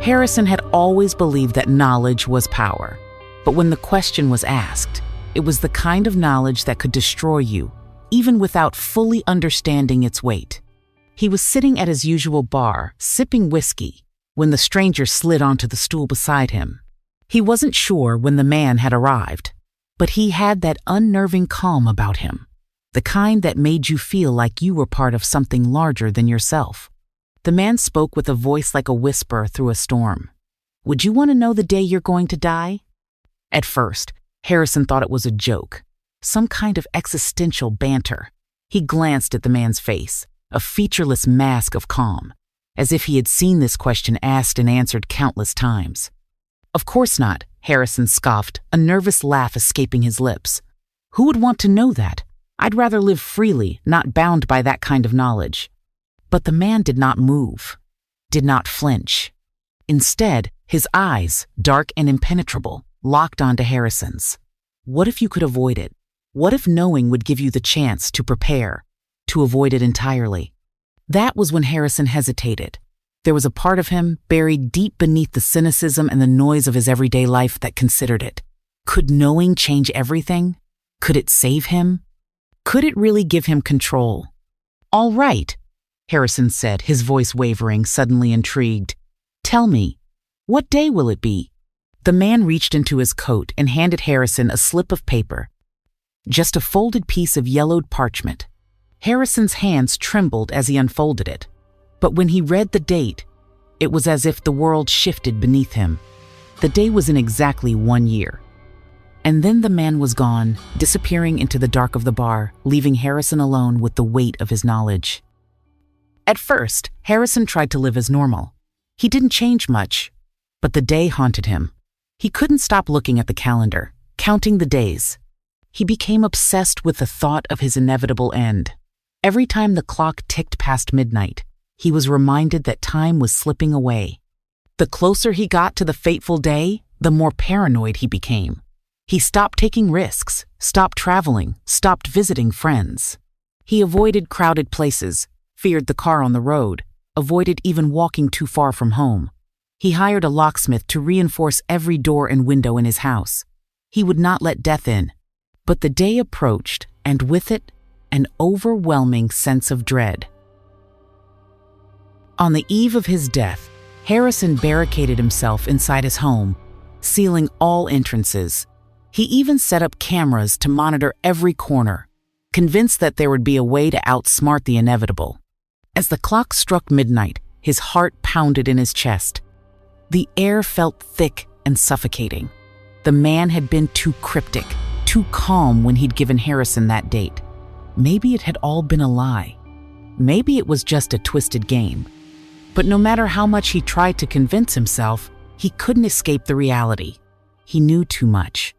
Harrison had always believed that knowledge was power. But when the question was asked, it was the kind of knowledge that could destroy you, even without fully understanding its weight. He was sitting at his usual bar, sipping whiskey, when the stranger slid onto the stool beside him. He wasn't sure when the man had arrived, but he had that unnerving calm about him, the kind that made you feel like you were part of something larger than yourself. The man spoke with a voice like a whisper through a storm. "Would you want to know the day you're going to die?" At first, Harrison thought it was a joke, some kind of existential banter. He glanced at the man's face, a featureless mask of calm, as if he had seen this question asked and answered countless times. "Of course not," Harrison scoffed, a nervous laugh escaping his lips. "Who would want to know that? I'd rather live freely, not bound by that kind of knowledge." But the man did not move, did not flinch. Instead, his eyes, dark and impenetrable, locked onto Harrison's. What if you could avoid it? What if knowing would give you the chance to prepare, to avoid it entirely? That was when Harrison hesitated. There was a part of him buried deep beneath the cynicism and the noise of his everyday life that considered it. Could knowing change everything? Could it save him? Could it really give him control? "All right," Harrison said, his voice wavering, suddenly intrigued. "Tell me, what day will it be?" The man reached into his coat and handed Harrison a slip of paper, just a folded piece of yellowed parchment. Harrison's hands trembled as he unfolded it, but when he read the date, it was as if the world shifted beneath him. The day was in exactly 1 year. And then the man was gone, disappearing into the dark of the bar, leaving Harrison alone with the weight of his knowledge. At first, Harrison tried to live as normal. He didn't change much, but the day haunted him. He couldn't stop looking at the calendar, counting the days. He became obsessed with the thought of his inevitable end. Every time the clock ticked past midnight, he was reminded that time was slipping away. The closer he got to the fateful day, the more paranoid he became. He stopped taking risks, stopped traveling, stopped visiting friends. He avoided crowded places, feared the car on the road, avoided even walking too far from home. He hired a locksmith to reinforce every door and window in his house. He would not let death in. But the day approached, and with it, an overwhelming sense of dread. On the eve of his death, Harrison barricaded himself inside his home, sealing all entrances. He even set up cameras to monitor every corner, convinced that there would be a way to outsmart the inevitable. As the clock struck midnight, his heart pounded in his chest. The air felt thick and suffocating. The man had been too cryptic, too calm when he'd given Harrison that date. Maybe it had all been a lie. Maybe it was just a twisted game. But no matter how much he tried to convince himself, he couldn't escape the reality. He knew too much.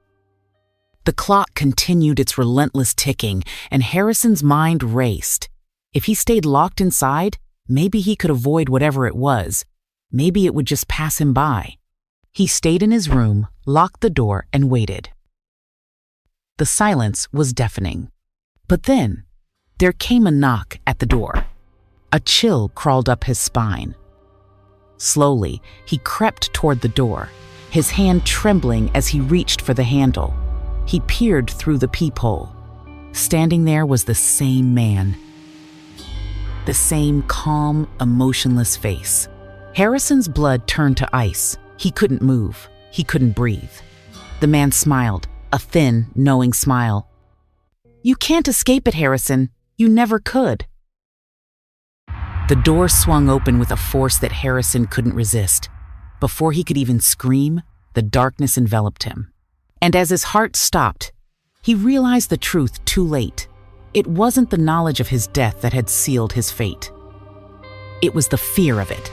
The clock continued its relentless ticking, and Harrison's mind raced. If he stayed locked inside, maybe he could avoid whatever it was. Maybe it would just pass him by. He stayed in his room, locked the door, and waited. The silence was deafening. But then, there came a knock at the door. A chill crawled up his spine. Slowly, he crept toward the door, his hand trembling as he reached for the handle. He peered through the peephole. Standing there was the same man. The same calm, emotionless face. Harrison's blood turned to ice. He couldn't move. He couldn't breathe. The man smiled, a thin, knowing smile. "You can't escape it, Harrison. You never could." The door swung open with a force that Harrison couldn't resist. Before he could even scream, the darkness enveloped him. And as his heart stopped, he realized the truth too late. It wasn't the knowledge of his death that had sealed his fate. It was the fear of it.